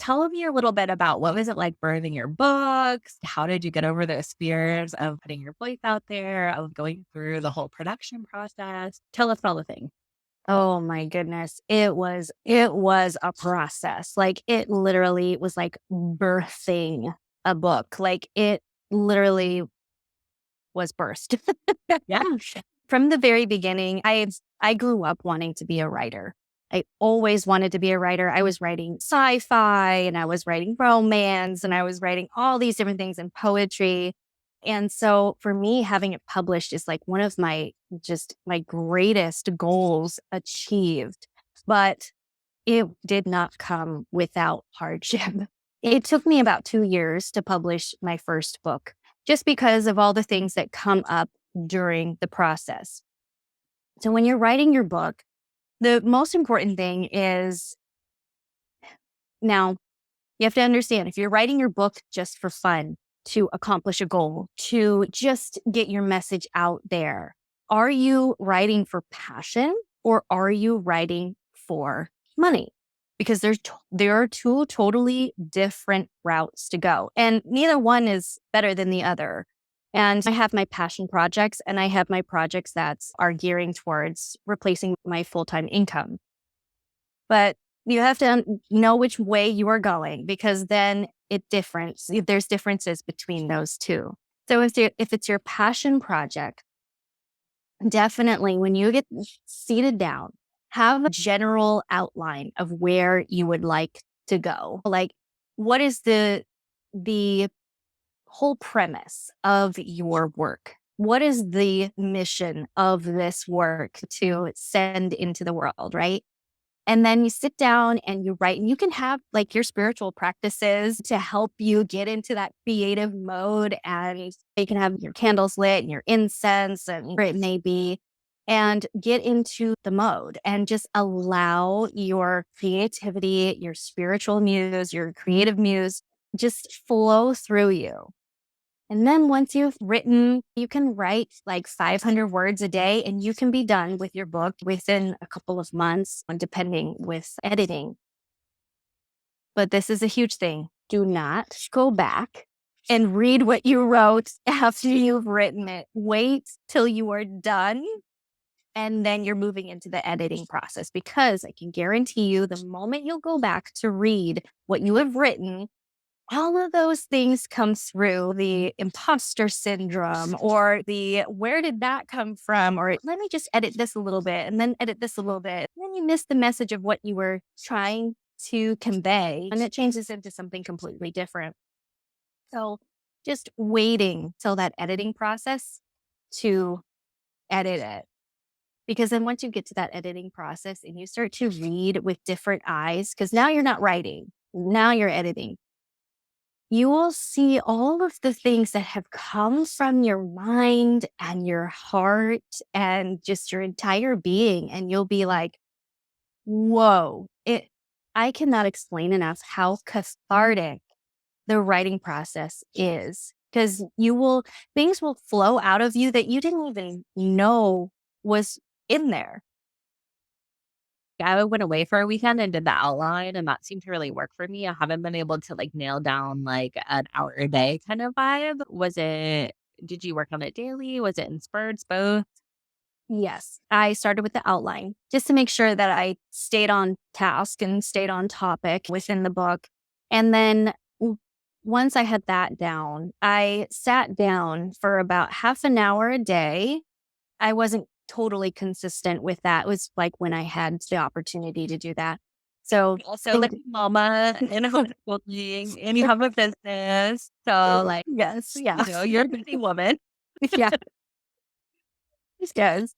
tell me a little bit about what was it like birthing your books? How did you get over those fears of putting your voice out there, of going through the whole production process? Tell us all the things. Oh my goodness. It was a process. Like it literally was like birthing a book. Like it literally was burst. Yeah. From the very beginning, I grew up wanting to be a writer. I always wanted to be a writer. I was writing sci-fi and I was writing romance and I was writing all these different things in poetry. And so for me, having it published is like one of my greatest goals achieved. But it did not come without hardship. It took me about 2 years to publish my first book, just because of all the things that come up during the process. So when you're writing your book, the most important thing is now you have to understand if you're writing your book just for fun, to accomplish a goal, to just get your message out there, are you writing for passion or are you writing for money? Because there are two totally different routes to go, and neither one is better than the other. And I have my passion projects and I have my projects that are gearing towards replacing my full-time income. But you have to know which way you are going, because then there's differences between those two. So if it's your passion project, definitely when you get seated down, have a general outline of where you would like to go. Like, what is the whole premise of your work? What is the mission of this work to send into the world, right? And then you sit down and you write, and you can have like your spiritual practices to help you get into that creative mode. And you can have your candles lit and your incense and whatever it may be, and get into the mode and just allow your creativity, your spiritual muse, your creative muse just flow through you. And then once you've written, you can write like 500 words a day and you can be done with your book within a couple of months, depending with editing. But this is a huge thing. Do not go back and read what you wrote after you've written it. Wait till you are done. And then you're moving into the editing process, because I can guarantee you the moment you'll go back to read what you have written, all of those things come through: the imposter syndrome, or the where did that come from? Or let me just edit this a little bit and then edit this a little bit. And then you miss the message of what you were trying to convey, and it changes into something completely different. So just waiting till that editing process to edit it. Because then once you get to that editing process and you start to read with different eyes, because now you're not writing, now you're editing, you will see all of the things that have come from your mind and your heart and just your entire being. And you'll be like, whoa, I cannot explain enough how cathartic the writing process is, because things will flow out of you that you didn't even know was in there. I went away for a weekend and did the outline, and that seemed to really work for me. I haven't been able to like nail down like an hour a day kind of vibe. Did you work on it daily? Was it in spurts, both? Yes, I started with the outline just to make sure that I stayed on task and stayed on topic within the book. And then once I had that down, I sat down for about half an hour a day. I wasn't totally consistent with that. It was like when I had the opportunity to do that. So Also, like mama and a homeschool thing, and you have a business. So, like, yes, yeah, you're a busy woman. yeah, yes.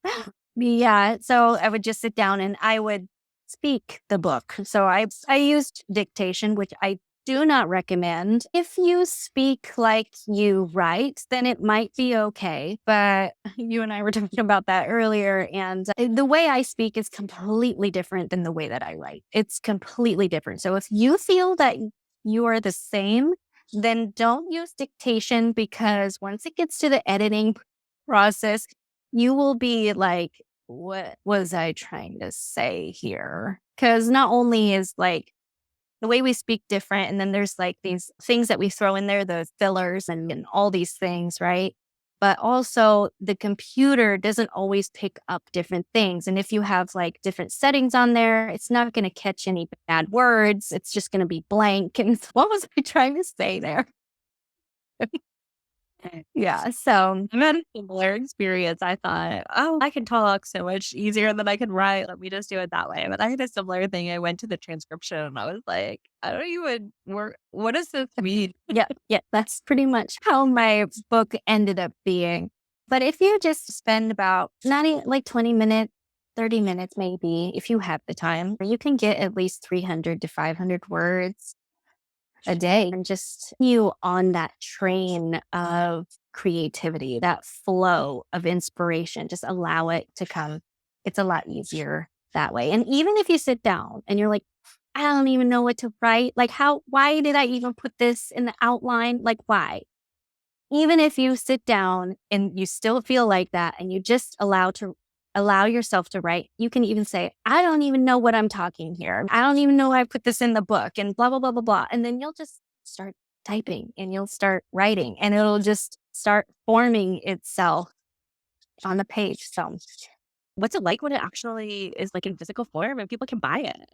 Yeah, so I would just sit down and I would speak the book. So I used dictation, which I do not recommend. If you speak like you write, then it might be okay. But you and I were talking about that earlier, and the way I speak is completely different than the way that I write. It's completely different. So if you feel that you are the same, then don't use dictation, because once it gets to the editing process, you will be like, what was I trying to say here? Because not only is like the way we speak different. And then there's like these things that we throw in there, the fillers and all these things, right? But also the computer doesn't always pick up different things. And if you have like different settings on there, it's not going to catch any bad words. It's just going to be blank. And what was I trying to say there? Yeah. So I had a similar experience. I thought, oh, I can talk so much easier than I can write. Let me just do it that way. But I had a similar thing. I went to the transcription and I was like, I don't even work. What does this mean? yeah, yeah, that's pretty much how my book ended up being. But if you just spend about not like 20 minutes, 30 minutes maybe, if you have the time, you can get at least 300 to 500 words a day and just you on that train of creativity, that flow of inspiration, just allow it to come. It's a lot easier that way. And even if you sit down and you're like, I don't even know what to write. Like, why did I even put this in the outline? Like, why? Even if you sit down and you still feel like that and you just allow yourself to write, you can even say, I don't even know what I'm talking here. I don't even know why I put this in the book and blah, blah, blah, blah, blah. And then you'll just start typing and you'll start writing and it'll just start forming itself on the page. So, What's it like when it actually is like in physical form and people can buy it?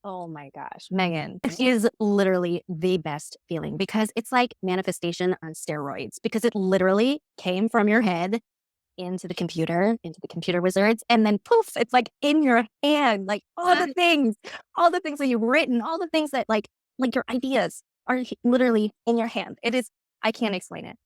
oh my gosh, Megan, it is literally the best feeling because it's like manifestation on steroids because it literally came from your head into the computer wizards, and then poof, it's like in your hand, like all the things that you've written, all the things that like your ideas are literally in your hand. It is, I can't explain it.